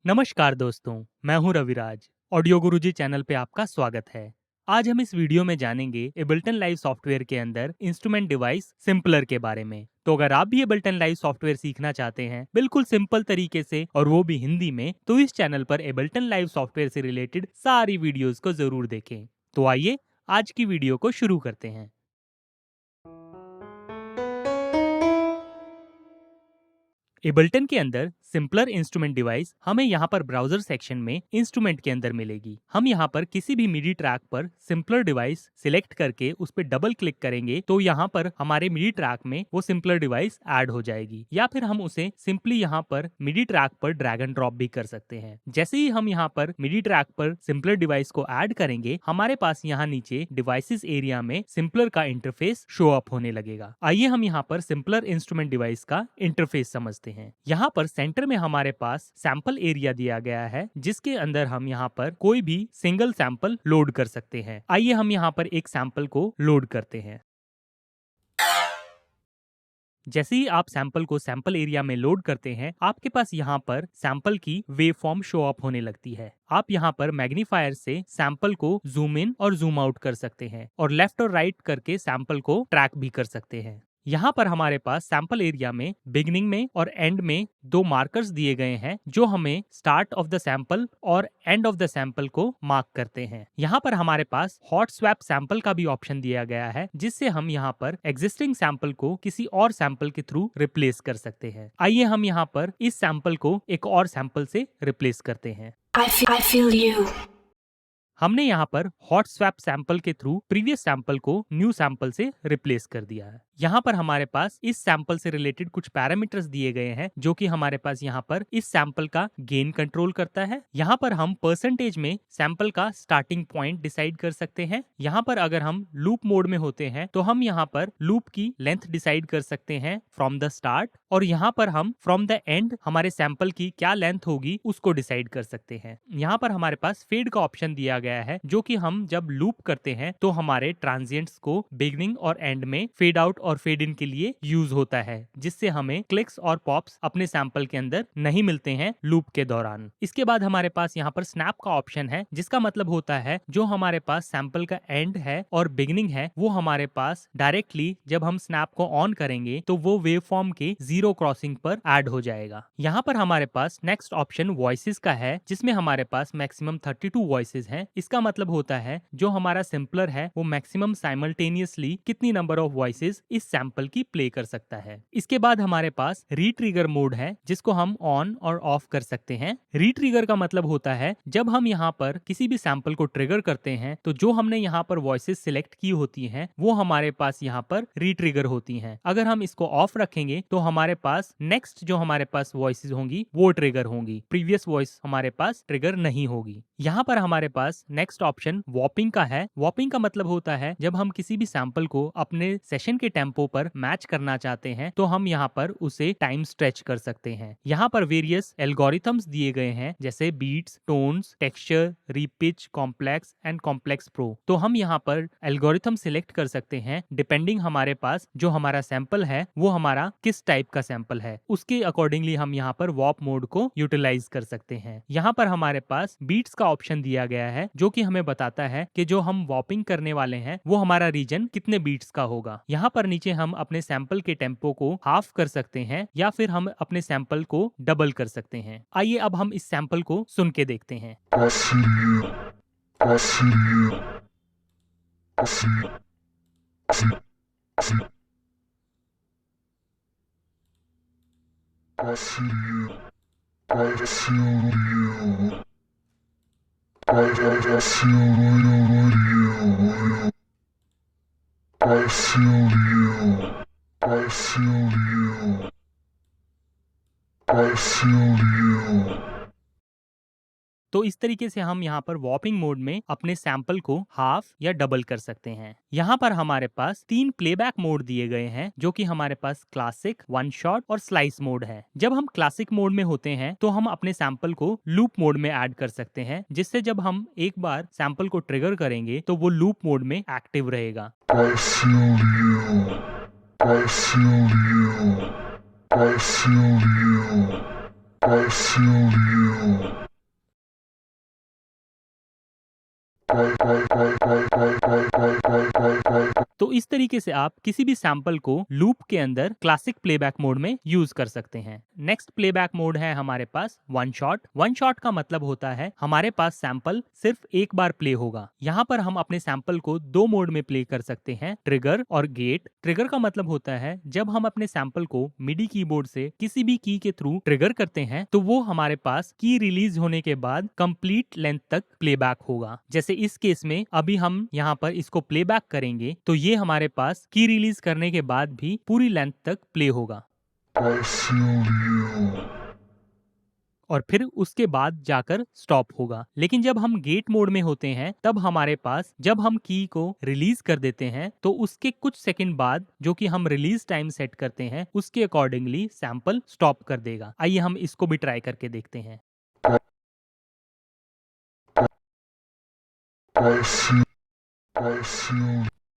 नमस्कार दोस्तों, मैं हूं रविराज। ऑडियो गुरुजी चैनल पे आपका स्वागत है। आज हम इस वीडियो में जानेंगे एबल्टन लाइव सॉफ्टवेयर के अंदर इंस्ट्रूमेंट डिवाइस सिंपलर के बारे में। तो अगर आप भी एबल्टन लाइव सॉफ्टवेयर सीखना चाहते हैं बिल्कुल सिंपल तरीके से और वो भी हिंदी में, तो इस चैनल पर एबल्टन लाइव सॉफ्टवेयर से रिलेटेड सारी वीडियोस को जरूर देखें। तो आइए आज की वीडियो को शुरू करते हैं। एबल्टन के अंदर सिंपलर इंस्ट्रूमेंट डिवाइस हमें यहाँ पर ब्राउजर सेक्शन में इंस्ट्रूमेंट के अंदर मिलेगी। हम यहाँ पर किसी भी मिडी ट्रैक पर सिंपलर डिवाइस सिलेक्ट करके उस पर डबल क्लिक करेंगे तो यहाँ पर हमारे मिडी ट्रैक में वो सिंपलर डिवाइस ऐड हो जाएगी, या फिर हम उसे सिंपली यहाँ पर मिडी ट्रैक पर ड्रैग एंड ड्रॉप भी कर सकते हैं। जैसे ही हम यहाँ पर मिडी ट्रैक पर सिंपलर डिवाइस को ऐड करेंगे, हमारे पास यहाँ नीचे डिवाइसेस एरिया में सिंपलर का इंटरफेस शो अप होने लगेगा। आइए हम यहाँ पर सिंपलर इंस्ट्रूमेंट डिवाइस का इंटरफेस समझते हैं। यहाँ पर सेंटर में हमारे पास सैंपल एरिया दिया गया है, जिसके अंदर हम यहाँ पर कोई भी सिंगल सैंपल लोड कर सकते हैं। आइए हम यहाँ पर एक सैंपल को लोड करते हैं। जैसे ही आप सैंपल को सैंपल एरिया में लोड करते हैं, आपके पास यहाँ पर सैंपल की वेव फॉर्म शो अप होने लगती है। आप यहाँ पर मैग्नीफायर से सैंपल को जूम इन और जूम आउट कर सकते हैं और लेफ्ट और राइट करके सैंपल को ट्रैक भी कर सकते हैं। यहाँ पर हमारे पास सैंपल एरिया में बिगिनिंग में और एंड में दो मार्कर्स दिए गए हैं, जो हमें स्टार्ट ऑफ द सैंपल और एंड ऑफ द सैंपल को मार्क करते हैं। यहाँ पर हमारे पास हॉट स्वैप सैंपल का भी ऑप्शन दिया गया है, जिससे हम यहाँ पर एग्जिस्टिंग सैंपल को किसी और सैंपल के थ्रू रिप्लेस कर सकते हैं। आइए हम यहाँ पर इस सैंपल को एक और सैंपल से रिप्लेस करते हैं। I feel you. हमने यहाँ पर हॉट स्वैप सैंपल के थ्रू प्रीवियस सैंपल को न्यू सैंपल से रिप्लेस कर दिया है। यहाँ पर हमारे पास इस सैंपल से रिलेटेड कुछ पैरामीटर्स दिए गए हैं, जो कि हमारे पास यहाँ पर इस सैंपल का गेन कंट्रोल करता है। यहाँ पर हम परसेंटेज में सैंपल का स्टार्टिंग पॉइंट डिसाइड कर सकते हैं। यहाँ पर अगर हम लूप मोड में होते हैं तो हम यहाँ पर लूप की लेंथ डिसाइड कर सकते हैं फ्रॉम द स्टार्ट, और यहाँ पर हम फ्रॉम द एंड हमारे सैंपल की क्या लेंथ होगी उसको डिसाइड कर सकते हैं। यहाँ पर हमारे पास फेड का ऑप्शन दिया गया है, जो कि हम जब लूप करते हैं तो हमारे ट्रांजिएंट्स को बिगिनिंग और एंड में फेड आउट और फेड इन के लिए यूज होता है, जिससे हमें क्लिक्स और पॉप्स अपने सैंपल के अंदर नहीं मिलते हैं लूप के दौरान। इसके बाद हमारे पास यहाँ पर स्नैप का ऑप्शन है, जिसका मतलब होता है जो हमारे पास सैंपल का एंड है और बिगिनिंग है, वो हमारे पास डायरेक्टली जब हम स्नैप को ऑन करेंगे तो वो वेव फॉर्म के जीरो क्रॉसिंग पर ऐड हो जाएगा। यहाँ पर हमारे पास नेक्स्ट ऑप्शन वॉइसेस का है, जिसमें हमारे पास मैक्सिमम 32 वॉइसेस हैं। इसका मतलब होता है जो हमारा सिंपलर है वो मैक्सिमम साइमल्टेनियसली कितनी नंबर ऑफ वॉइसेस इस सैंपल की प्ले कर सकता है। इसके बाद हमारे पास रीट्रिगर मोड है, जिसको हम ऑन और ऑफ कर सकते हैं। रीट्रिगर का मतलब होता है जब हम यहाँ पर किसी भी सैंपल को ट्रिगर करते हैं तो जो हमने यहाँ पर वॉइसेस सिलेक्ट की होती हैं वो हमारे पास यहाँ पर रीट्रिगर होती हैं। अगर हम इसको ऑफ रखेंगे तो हमारे पास नेक्स्ट जो हमारे पास वॉइसेस होंगी वो ट्रिगर होंगी, प्रीवियस वॉइस हमारे पास ट्रिगर नहीं होगी। यहाँ पर हमारे पास नेक्स्ट ऑप्शन वॉपिंग का है। वॉपिंग का मतलब होता है जब हम किसी भी सैंपल को अपने सेशन के टेम्पो पर मैच करना चाहते हैं तो हम यहाँ पर उसे टाइम स्ट्रेच कर सकते हैं। यहाँ पर वेरियस एल्गोरिथम्स दिए गए हैं, जैसे beats, tones, texture, repitch, complex and complex pro. तो हम यहाँ पर एल्गोरिथम सिलेक्ट कर सकते हैं डिपेंडिंग हमारे पास जो हमारा सैंपल है वो हमारा किस टाइप का सैंपल है, उसके अकॉर्डिंगली हम यहाँ पर वॉप मोड को यूटिलाइज कर सकते हैं। यहाँ पर हमारे पास बीट्स का ऑप्शन दिया गया है, जो कि हमें बताता है कि जो हम वॉपिंग करने वाले हैं वो हमारा रीजन कितने बीट्स का होगा। यहाँ पर नीचे हम अपने सैंपल के टेम्पो को हाफ कर सकते हैं या फिर हम अपने सैंपल को डबल कर सकते हैं। आइए अब हम इस सैंपल को सुन के देखते हैं। तो इस तरीके से हम यहाँ पर वॉपिंग मोड में अपने सैंपल को हाफ या डबल कर सकते हैं। यहाँ पर हमारे पास 3 प्लेबैक मोड दिए गए हैं, जो कि हमारे पास क्लासिक, वन शॉट और स्लाइस मोड है। जब हम क्लासिक मोड में होते हैं तो हम अपने सैंपल को लूप मोड में ऐड कर सकते हैं, जिससे जब हम एक बार सैंपल को ट्रिगर करेंगे तो वो लूप मोड में एक्टिव रहेगा। तो इस तरीके से आप किसी भी सैंपल को लूप के अंदर क्लासिक प्लेबैक मोड में यूज कर सकते हैं। नेक्स्ट प्लेबैक मोड है हमारे पास वन शॉट। वन शॉट का मतलब होता है हमारे पास सैंपल सिर्फ एक बार प्ले होगा। यहाँ पर हम अपने सैंपल को दो मोड में प्ले कर सकते हैं, ट्रिगर और गेट। ट्रिगर का मतलब होता है जब हम अपने सैंपल को मिडी कीबोर्ड से किसी भी की के थ्रू ट्रिगर करते हैं तो वो हमारे पास की रिलीज होने के बाद कंप्लीट लेंथ तक प्लेबैक होगा। जैसे इस केस में अभी हम यहाँ पर इसको प्लेबैक करेंगे तो ये हमारे पास की रिलीज करने के बाद भी पूरी लेंथ तक प्ले होगा और फिर उसके बाद जाकर स्टॉप होगा। लेकिन जब हम गेट मोड में होते हैं तब हमारे पास जब हम की को रिलीज कर देते हैं तो उसके कुछ सेकंड बाद जो कि हम रिलीज टाइम सेट करते हैं उसके अकॉर्डिंगली सैंपल स्टॉप कर देगा। आइए हम इसको भी ट्राई करके देखते हैं।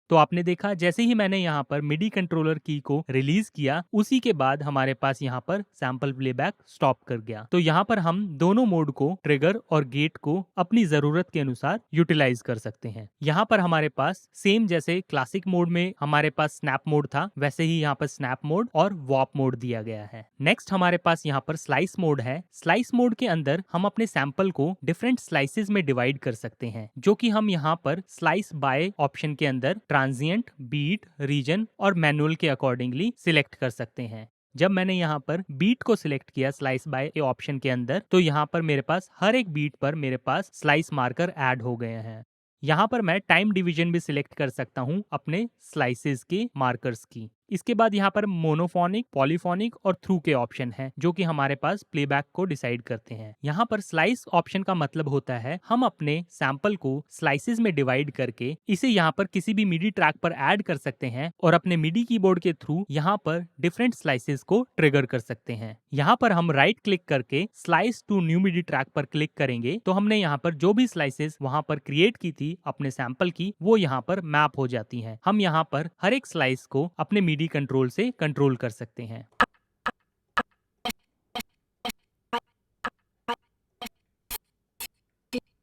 तो आपने देखा जैसे ही मैंने यहाँ पर मिडी कंट्रोलर की को रिलीज किया उसी के बाद हमारे पास यहाँ पर सैंपल प्लेबैक स्टॉप कर गया। तो यहाँ पर हम दोनों मोड को ट्रिगर और गेट को अपनी जरूरत के अनुसार यूटिलाइज कर सकते हैं। यहाँ पर हमारे पास सेम जैसे क्लासिक मोड में हमारे पास स्नैप मोड था वैसे ही यहाँ पर स्नैप मोड और वॉप मोड दिया गया है। नेक्स्ट हमारे पास यहाँ पर स्लाइस मोड है। स्लाइस मोड के अंदर हम अपने सैंपल को डिफरेंट स्लाइसेस में डिवाइड कर सकते हैं जो कि हम यहाँ पर स्लाइस बाय ऑप्शन के अंदर ट्रांजिएंट, बीट, रीजन और मैनुअल के अकॉर्डिंगली सिलेक्ट कर सकते हैं। जब मैंने यहाँ पर बीट को सिलेक्ट किया स्लाइस बाय के ऑप्शन के अंदर तो यहाँ पर मेरे पास हर एक बीट पर मेरे पास स्लाइस मार्कर ऐड हो गए हैं। यहाँ पर मैं टाइम डिवीजन भी सिलेक्ट कर सकता हूँ अपने स्लाइसेस के मार्कर्स की। इसके बाद यहाँ पर मोनोफोनिक, पॉलीफोनिक और थ्रू के ऑप्शन हैं जो कि हमारे पास प्लेबैक को डिसाइड करते हैं। यहाँ पर स्लाइस ऑप्शन का मतलब होता है हम अपने सैंपल को स्लाइसेस में डिवाइड करके इसे यहाँ पर किसी भी मिडी ट्रैक पर ऐड कर सकते हैं और अपने मिडी कीबोर्ड के थ्रू यहाँ पर डिफरेंट स्लाइसेस को ट्रिगर कर सकते हैं। यहाँ पर हम राइट क्लिक करके slice to new MIDI track पर क्लिक करेंगे तो हमने यहाँ पर जो भी स्लाइसेस वहां पर क्रिएट की थी अपने सैंपल की वो यहाँ पर मैप हो जाती हैं। हम यहाँ पर हर एक स्लाइस को अपने मिडी कंट्रोल से कंट्रोल कर सकते हैं।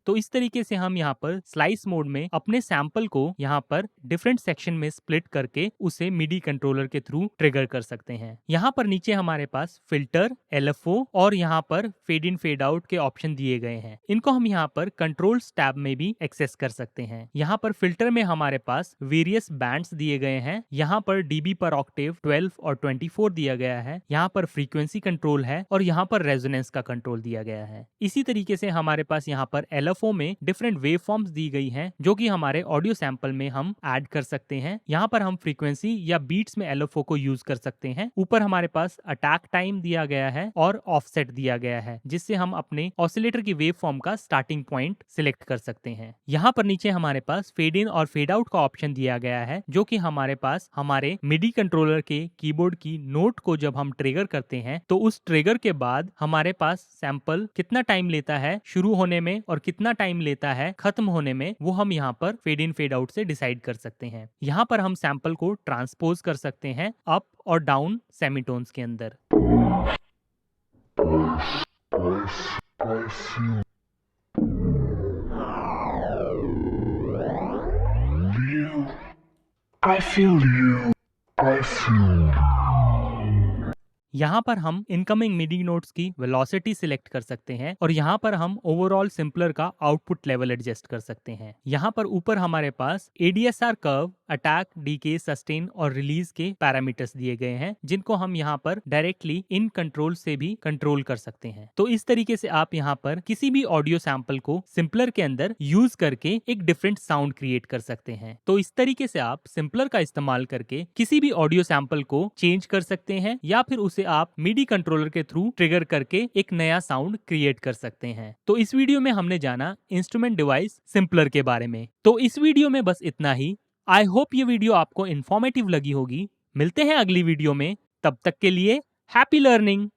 तो इस तरीके से हम यहाँ पर स्लाइस मोड में अपने सैंपल को यहाँ पर डिफरेंट सेक्शन में स्प्लिट करके उसे मिडी कंट्रोलर के थ्रू ट्रिगर कर सकते हैं। यहाँ पर नीचे हमारे पास फिल्टर, LFO और यहाँ पर फेड इन फेड आउट के ऑप्शन दिए गए हैं। इनको हम यहाँ पर कंट्रोल्स टैब में भी एक्सेस कर सकते हैं। यहाँ पर फिल्टर में हमारे पास वेरियस बैंड्स दिए गए हैं। यहाँ पर डीबी पर ऑक्टेव 12 और 24 दिया गया है। यहाँ पर फ्रीक्वेंसी कंट्रोल है और यहाँ पर रेजोनेंस का कंट्रोल दिया गया है। इसी तरीके से हमारे पास यहाँ पर LFO में डिफरेंट वेव फॉर्म्स दी गई हैं जो कि हमारे ऑडियो सैंपल में हम ऐड कर सकते हैं। यहाँ पर हम फ्रीक्वेंसी या बीट्स में LFO को यूज कर सकते हैं। ऊपर हमारे पास अटैक टाइम दिया गया है और ऑफसेट दिया गया है जिससे हम अपने ऑसिलेटर की वेव फॉर्म का स्टार्टिंग पॉइंट सिलेक्ट कर सकते हैं। यहाँ पर नीचे हमारे पास फेड इन और फेड आउट का ऑप्शन दिया गया है जो कि हमारे पास हमारे मिडी कंट्रोलर के कीबोर्ड की नोट को जब हम ट्रिगर करते हैं तो उस ट्रिगर के बाद हमारे पास सैंपल कितना टाइम लेता है शुरू होने में और कितना टाइम लेता है खत्म होने में वो हम यहाँ पर फेड इन फेड आउट से डिसाइड कर सकते हैं। यहाँ पर हम सैंपल को ट्रांसपोज कर सकते हैं अप और डाउन सेमीटोन्स के अंदर। I feel you. I feel you. यहाँ पर हम इनकमिंग मिडी नोट्स की वेलोसिटी सिलेक्ट कर सकते हैं और यहाँ पर हम ओवरऑल सिंपलर का आउटपुट लेवल एडजस्ट कर सकते हैं। यहाँ पर ऊपर हमारे पास ADSR curve, attack, decay, sustain और रिलीज के पैरामीटर्स दिए गए हैं जिनको हम यहाँ पर डायरेक्टली इन कंट्रोल से भी कंट्रोल कर सकते हैं। तो इस तरीके से आप यहाँ पर किसी भी ऑडियो सैंपल को सिंपलर के अंदर यूज करके एक डिफरेंट साउंड क्रिएट कर सकते हैं। तो इस तरीके से आप सिंपलर का इस्तेमाल करके किसी भी ऑडियो सैंपल को चेंज कर सकते हैं या फिर उसे आप मिडी कंट्रोलर के थ्रू ट्रिगर करके एक नया साउंड क्रिएट कर सकते हैं। तो इस वीडियो में हमने जाना इंस्ट्रूमेंट डिवाइस सिंपलर के बारे में। तो इस वीडियो में बस इतना ही। आई होप ये वीडियो आपको इन्फॉर्मेटिव लगी होगी। मिलते हैं अगली वीडियो में, तब तक के लिए हैप्पी लर्निंग।